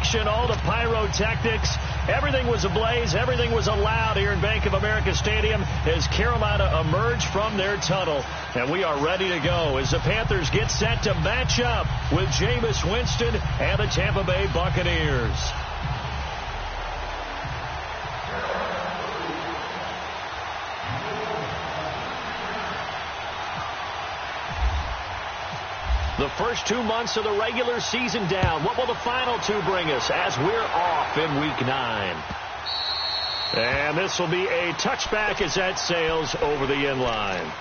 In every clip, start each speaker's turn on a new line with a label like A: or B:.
A: action, all the pyrotechnics. Everything was ablaze. Everything was allowed here in Bank of America Stadium as Carolina emerged from their tunnel. And we are ready to go as the Panthers get set to match up with Jameis Winston and the Tampa Bay Buccaneers. The first 2 months of the regular season down. What will the final two bring us as we're off in Week 9? And this will be a touchback as that sails over the end line.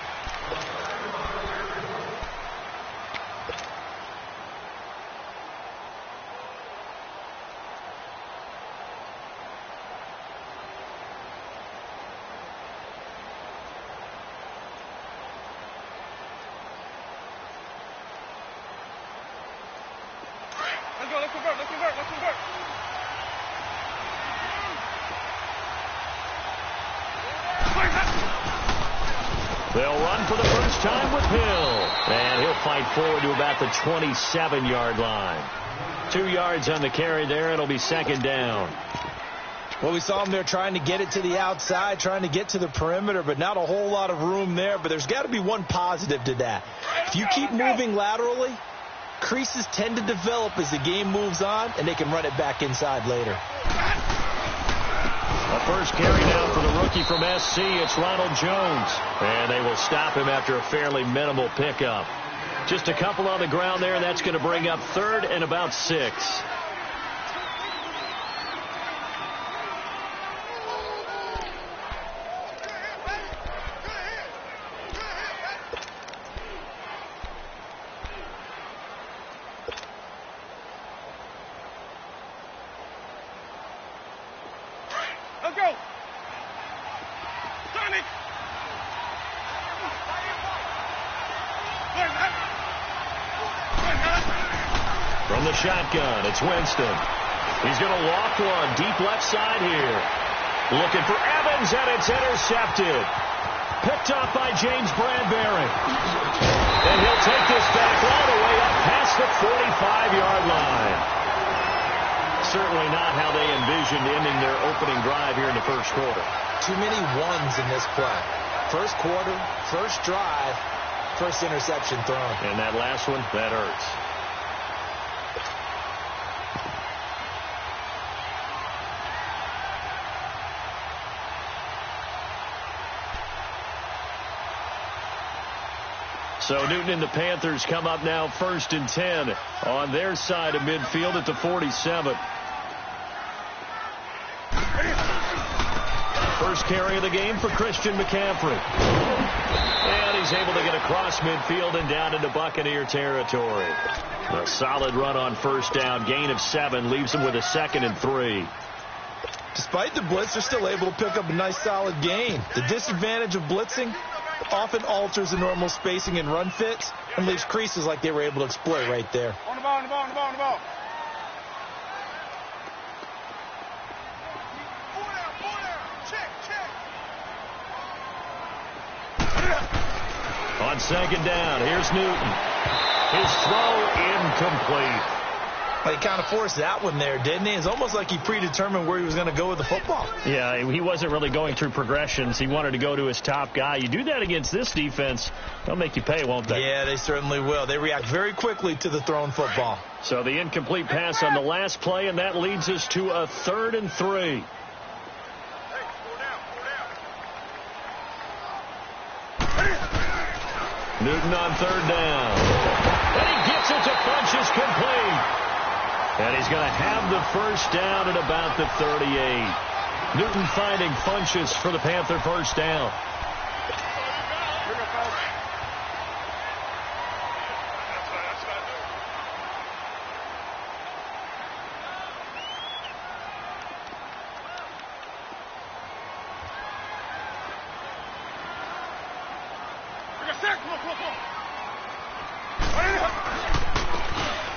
A: They'll run for the first time with Hill. And he'll fight forward to about the 27-yard line. 2 yards on the carry there. It'll be second down.
B: Well, we saw him there trying to get it to the outside, trying to get to the perimeter, but not a whole lot of room there. But there's got to be one positive to that. If you keep moving laterally, creases tend to develop as the game moves on, and they can run it back inside later.
A: A first carry now for the rookie from SC. It's Ronald Jones. And they will stop him after a fairly minimal pickup. Just a couple on the ground there, and that's going to bring up third and about 6. From the shotgun, it's Winston. He's going to walk one deep left side here. Looking for Evans, and it's intercepted. Picked off by James Bradbury. And he'll take this back all the way up past the 45-yard line. Certainly not how they envisioned ending their opening drive here in the first quarter.
B: Too many ones in this play. First quarter, first drive, first interception thrown.
A: And that last one, that hurts. So Newton and the Panthers come up now 1st and 10 on their side of midfield at the 47. First carry of the game for Christian McCaffrey. And he's able to get across midfield and down into Buccaneer territory. A solid run on first down. Gain of 7 leaves him with a 2nd and 3.
B: Despite the blitz, they're still able to pick up a nice solid gain. The disadvantage of blitzing often alters the normal spacing and run fits and leaves creases like they were able to exploit right there.
C: On the ball, on the ball, on the ball, on the ball.
A: On second down, here's Newton. His throw incomplete.
B: Well, he kind of forced that one there, didn't he? It's almost like he predetermined where he was going to go with the football.
A: Yeah, he wasn't really going through progressions. He wanted to go to his top guy. You do that against this defense, they'll make you pay, won't they?
B: Yeah, they certainly will. They react very quickly to the thrown football.
A: So the incomplete pass on the last play, and that leads us to a 3rd and 3. Newton on 3rd down. And he gets it to Funchess complete. And he's going to have the first down at about the 38. Newton finding Funchess for the Panther first down.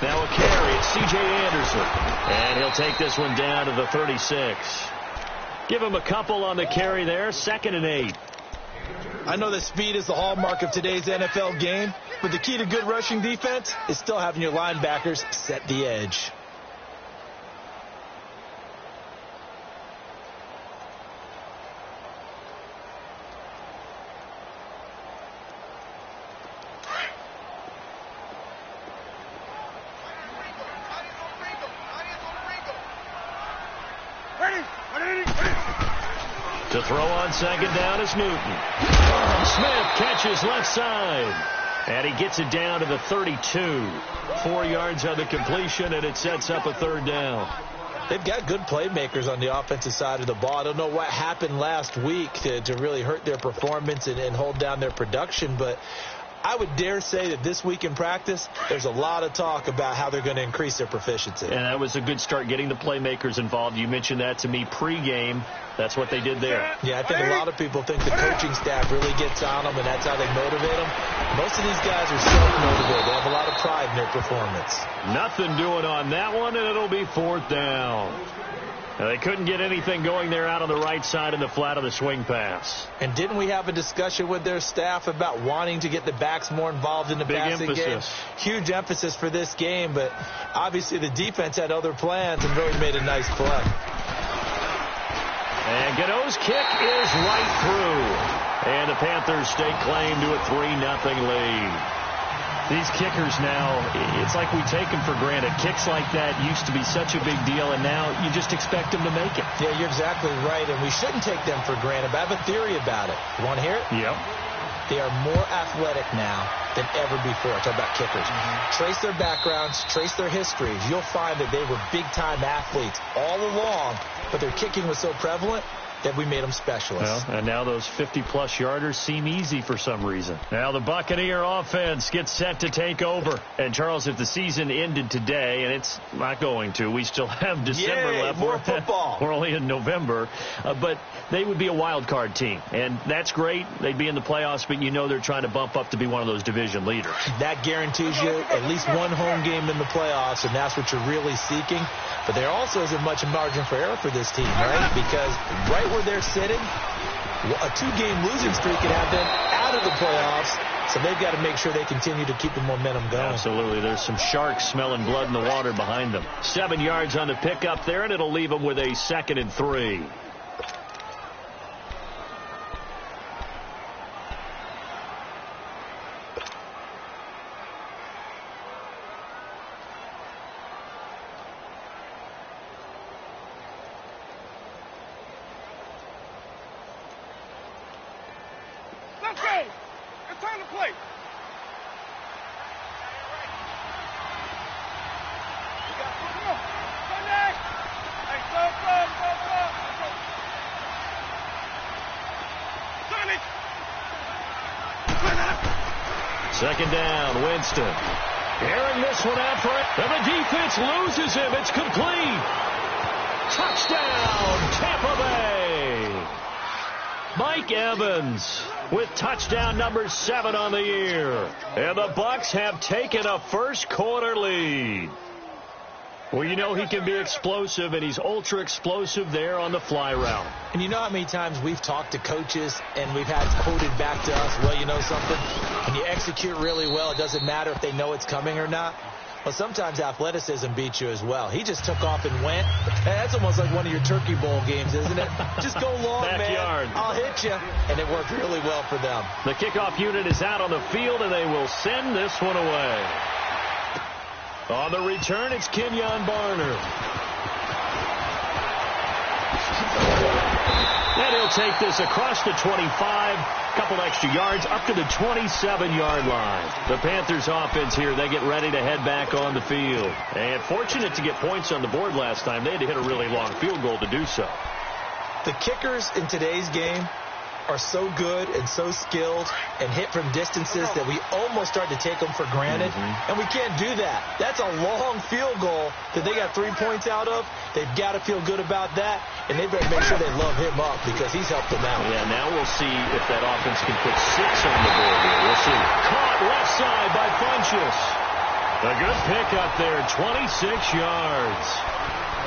A: Now a carry, it's C.J. Anderson. And he'll take this one down to the 36. Give him a couple on the carry there, 2nd and 8.
B: I know that speed is the hallmark of today's NFL game, but the key to good rushing defense is still having your linebackers set the edge.
A: To throw on second down is Newton. Smith catches left side. And he gets it down to the 32. 4 yards on the completion, and it sets up a third down.
B: They've got good playmakers on the offensive side of the ball. I don't know what happened last week to really hurt their performance and hold down their production, but I would dare say that this week in practice, there's a lot of talk about how they're going to increase their proficiency.
A: And that was a good start, getting the playmakers involved. You mentioned that to me pregame. That's what they did there.
B: Yeah, I think a lot of people think the coaching staff really gets on them, and that's how they motivate them. Most of these guys are self-motivated. They have a lot of pride in their performance.
A: Nothing doing on that one, and it'll be 4th down. Now, they couldn't get anything going there out on the right side in the flat of the swing pass.
B: And didn't we have a discussion with their staff about wanting to get the backs more involved in the passing game? Huge emphasis for this game, but obviously the defense had other plans and really made a nice play.
A: And Gano's kick is right through. And the Panthers stake claim to a 3-0 lead. These kickers now, it's like we take them for granted. Kicks like that used to be such a big deal, and now you just expect them to make it.
B: Yeah, you're exactly right, and we shouldn't take them for granted. But I have a theory about it. You want to hear it?
A: Yep.
B: They are more athletic now than ever before. I talk about kickers. Trace their backgrounds, trace their histories. You'll find that they were big-time athletes all along, but their kicking was so prevalent that we made them specialists.
A: Well, and now those 50-plus yarders seem easy for some reason. Now the Buccaneer offense gets set to take over. And, Charles, if the season ended today, and it's not going to, we still have December left.
B: More football.
A: We're only in November. But they would be a wild card team. And that's great. They'd be in the playoffs, but you know they're trying to bump up to be one of those division leaders.
B: That guarantees you at least one home game in the playoffs, and that's what you're really seeking. But there also isn't much margin for error for this team, right? Because right where they're sitting, a 2-game losing streak could have them out of the playoffs. So they've got to make sure they continue to keep the momentum going.
A: Absolutely. There's some sharks smelling blood in the water behind them. 7 yards on the pickup there, and it'll leave them with a 2nd and 3. Second down, Winston. Airing this one out for it. And the defense loses him. It's complete. Touchdown, Tampa Bay. Mike Evans with touchdown number 7 on the year. And the Bucs have taken a first-quarter lead. Well, you know he can be explosive, and he's ultra-explosive there on the fly route.
B: And you know how many times we've talked to coaches and we've had quoted back to us, well, you know something? When you execute really well, it doesn't matter if they know it's coming or not. Well, sometimes athleticism beats you as well. He just took off and went. That's almost like one of your Turkey Bowl games, isn't it? Just go long,
A: Backyard.
B: man. I'll hit you. And it worked really well for them.
A: The kickoff unit is out on the field, and they will send this one away. On the return, it's Kenyon Barner. And he'll take this across the 25, couple extra yards, up to the 27-yard line. The Panthers offense here, they get ready to head back on the field. And fortunate to get points on the board last time. They had to hit a really long field goal to do so.
B: The kickers in today's game are so good and so skilled and hit from distances that we almost start to take them for granted. And we can't do that. That's a long field goal that they got 3 points out of. They've got to feel good about that, and they better make sure they love him up because he's helped them out.
A: Yeah, now we'll see if that offense can put 6 on the board here. We'll see. Caught left side by Funchess. A good pick up there, 26 yards.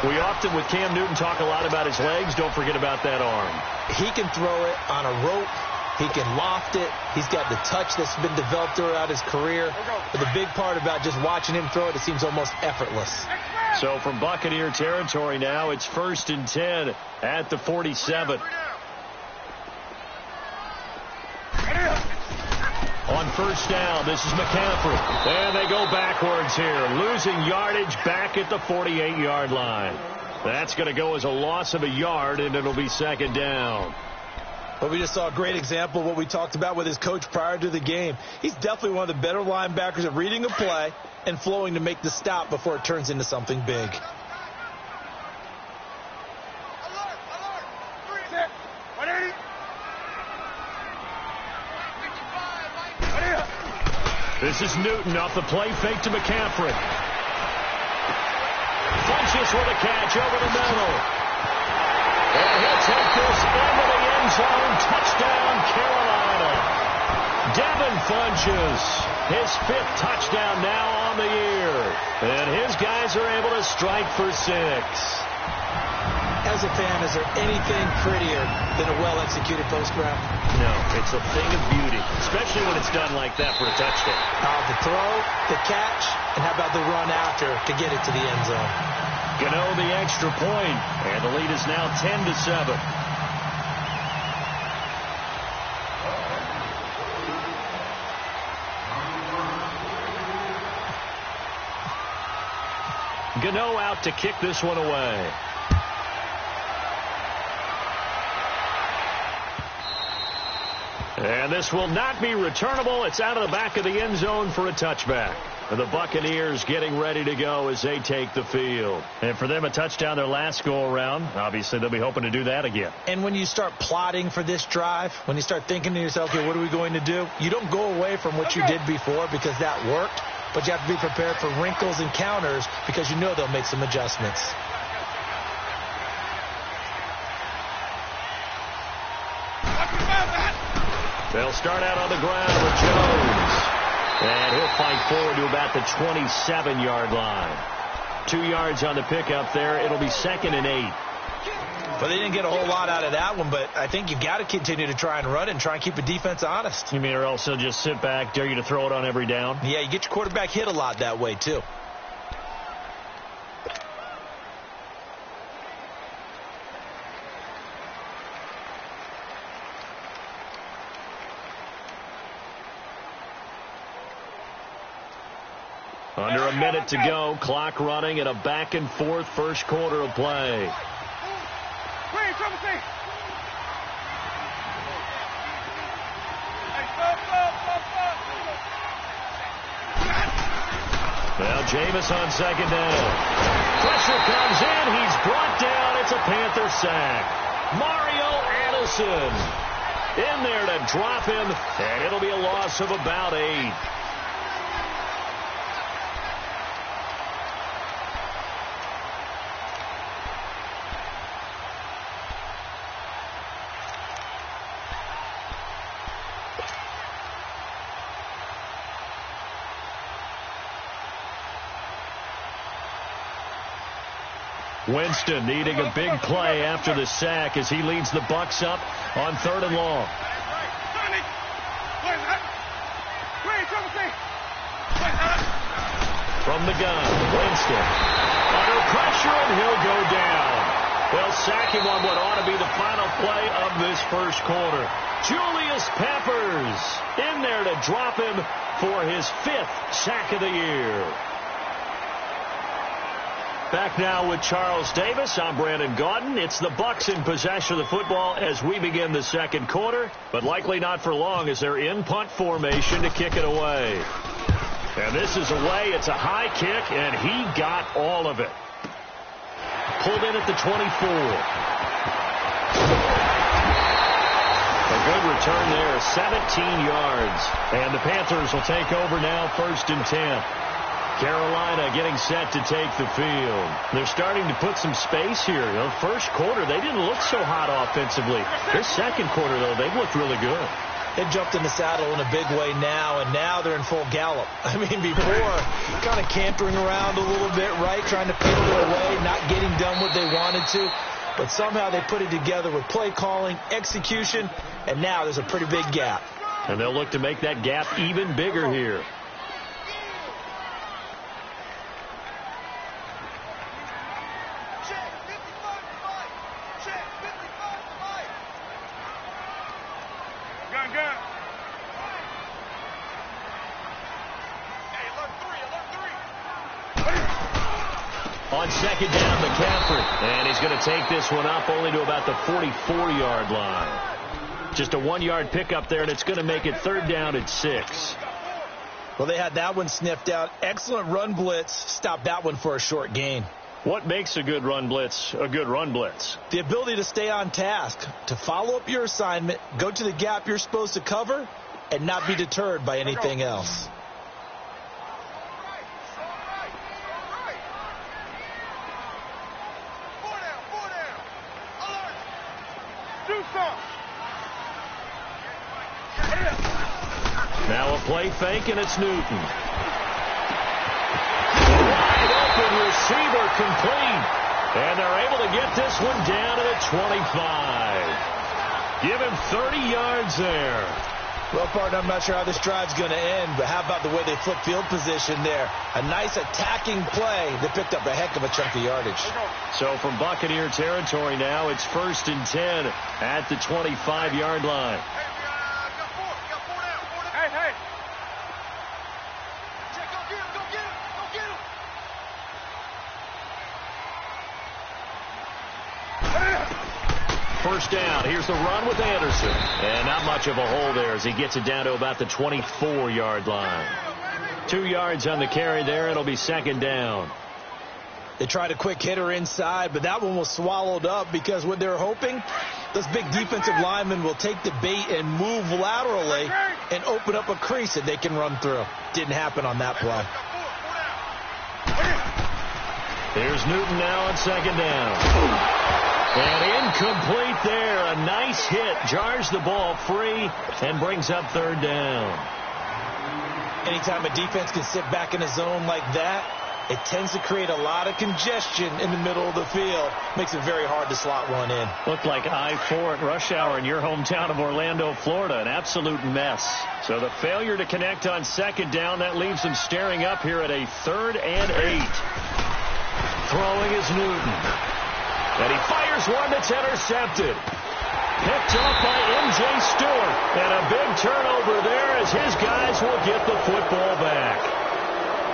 A: We often, with Cam Newton, talk a lot about his legs. Don't forget about that arm.
B: He can throw it on a rope. He can loft it. He's got the touch that's been developed throughout his career. But the big part about just watching him throw it, it seems almost effortless.
A: So from Buccaneer territory now, it's 1st and 10 at the 47. On first down, this is McCaffrey. And they go backwards here, losing yardage back at the 48-yard line. That's going to go as a loss of a yard, and it'll be 2nd down.
B: Well, we just saw a great example of what we talked about with his coach prior to the game. He's definitely one of the better linebackers at reading a play and flowing to make the stop before it turns into something big.
A: This is Newton off the play fake to McCaffrey. Funches with a catch over the middle. And he'll take this into the end zone. Touchdown, Carolina. Devin Funches, his 5th touchdown now on the year. And his guys are able to strike for 6.
B: As a fan, is there anything prettier than a well-executed post route?
A: No, it's a thing of beauty, especially when it's done like that for a touchdown.
B: The throw, the catch, and how about the run after to get it to the end zone?
A: Gano the extra point, and the lead is now 10-7. Gano out to kick this one away. And this will not be returnable. It's out of the back of the end zone for a touchback. And the Buccaneers getting ready to go as they take the field. And for them, a touchdown their last go-around. Obviously, they'll be hoping to do that again.
B: And when you start plotting for this drive, when you start thinking to yourself, okay, what are we going to do? You don't go away from what you did before because that worked. But you have to be prepared for wrinkles and counters because you know they'll make some adjustments.
A: They'll start out on the ground with Jones. And he'll fight forward to about the 27-yard line. 2 yards on the pickup there. It'll be 2nd and 8.
B: Well, they didn't get a whole lot out of that one, but I think you've got to continue to try and run it and try and keep the defense honest.
A: You mean or else they'll just sit back, dare you to throw it on every down?
B: Yeah, you get your quarterback hit a lot that way, too.
A: Under a minute to go, clock running, and a back-and-forth first quarter of play. Well, Jameis on 2nd down. Pressure comes in. He's brought down. It's a Panther sack. Mario Addison in there to drop him, and it'll be a loss of about 8. Winston needing a big play after the sack as he leads the Bucs up on 3rd and long. From the gun, Winston under pressure, and he'll go down. They'll sack him on what ought to be the final play of this first quarter. Julius Peppers in there to drop him for his 5th sack of the year. Back now with Charles Davis. I'm Brandon Gaudin. It's the Bucs in possession of the football as we begin the second quarter, but likely not for long as they're in punt formation to kick it away. And this is away. It's a high kick, and he got all of it. Pulled in at the 24. A good return there, 17 yards. And the Panthers will take over now, 1st and 10. Carolina getting set to take the field. They're starting to put some space here. The first quarter, they didn't look so hot offensively. This second quarter, though, they've looked really good.
B: They jumped in the saddle in a big way now, and now they're in full gallop. I mean, before, kind of cantering around a little bit, right, trying to peel it away, not getting done what they wanted to. But somehow they put it together with play calling, execution, and now there's a pretty big gap.
A: And they'll look to make that gap even bigger here. On 2nd down, McCaffrey. And he's going to take this one up only to about the 44-yard line. Just a 1-yard pickup there, and it's going to make it 3rd down at 6.
B: Well, they had that one sniffed out. Excellent run blitz. Stopped that one for a short gain.
A: What makes a good run blitz a good run blitz?
B: The ability to stay on task, to follow up your assignment, go to the gap you're supposed to cover, and not be deterred by anything else.
A: Now a play fake, and it's Newton. Wide open receiver complete. And they're able to get this one down to the 25. Give him 30 yards there.
B: Well, partner, I'm not sure how this drive's going to end, but how about the way they flip field position there? A nice attacking play that picked up a heck of a chunk of yardage.
A: So from Buccaneer territory now, it's 1st and 10 at the 25-yard line. First down. Here's the run with Anderson. And not much of a hole there as he gets it down to about the 24-yard line. 2 yards on the carry there. It'll be 2nd down.
B: They tried a quick hitter inside, but that one was swallowed up because what they're hoping, those big defensive linemen will take the bait and move laterally and open up a crease that they can run through. Didn't happen on that play.
A: Here's Newton now on 2nd down. And incomplete there. A nice hit. Jars the ball free and brings up 3rd down.
B: Anytime a defense can sit back in a zone like that, it tends to create a lot of congestion in the middle of the field. Makes it very hard to slot one in.
A: Looked like I-4 at rush hour in your hometown of Orlando, Florida. An absolute mess. So the failure to connect on 2nd down, that leaves them staring up here at a 3rd and 8. Throwing is Newton. And he fires one that's intercepted. Picked up by M.J. Stewart. And a big turnover there as his guys will get the football back.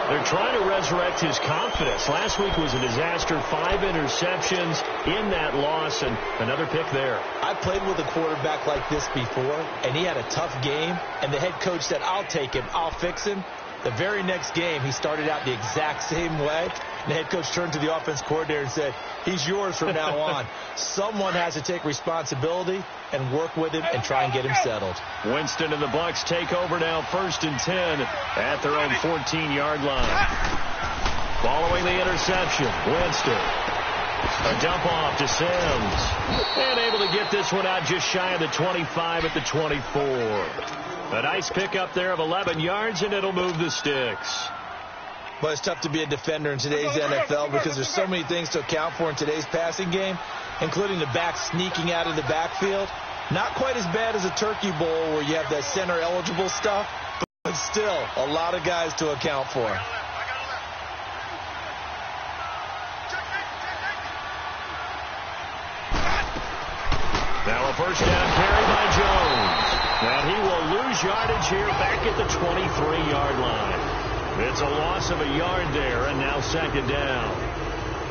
A: They're trying to resurrect his confidence. Last week was a disaster. 5 interceptions in that loss, and another pick there.
B: I played with a quarterback like this before, and he had a tough game, and the head coach said, I'll take him, I'll fix him. The very next game, he started out the exact same way. And the head coach turned to the offense coordinator and said, he's yours from now on. Someone has to take responsibility and work with him and try and get him settled.
A: Winston and the Bucs take over now, 1st and 10 at their own 14-yard line. Following the interception, Winston. A dump off to Sims. And able to get this one out just shy of the 25 at the 24. A nice pickup there of 11 yards, and it'll move the sticks.
B: But it's tough to be a defender in today's NFL because there's so many things to account for in today's passing game, including the back sneaking out of the backfield. Not quite as bad as a Turkey Bowl where you have that center-eligible stuff, but still a lot of guys to account for.
A: Now a first down carry by Jones. And he will lose yardage here back at the 23-yard line. It's a loss of a yard there, and now 2nd down.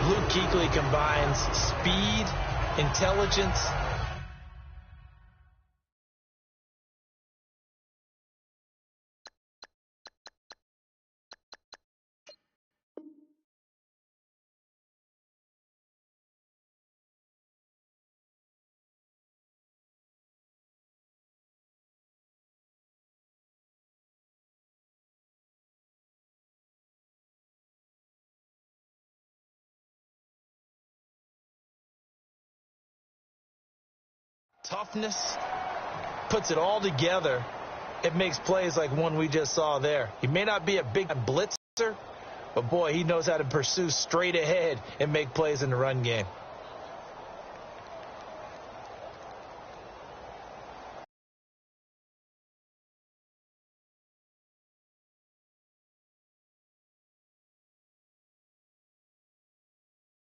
B: Luke Kuechly combines speed, intelligence, toughness, puts it all together. It makes plays like one we just saw there. He may not be a big blitzer, but boy, he knows how to pursue straight ahead and make plays in the run game.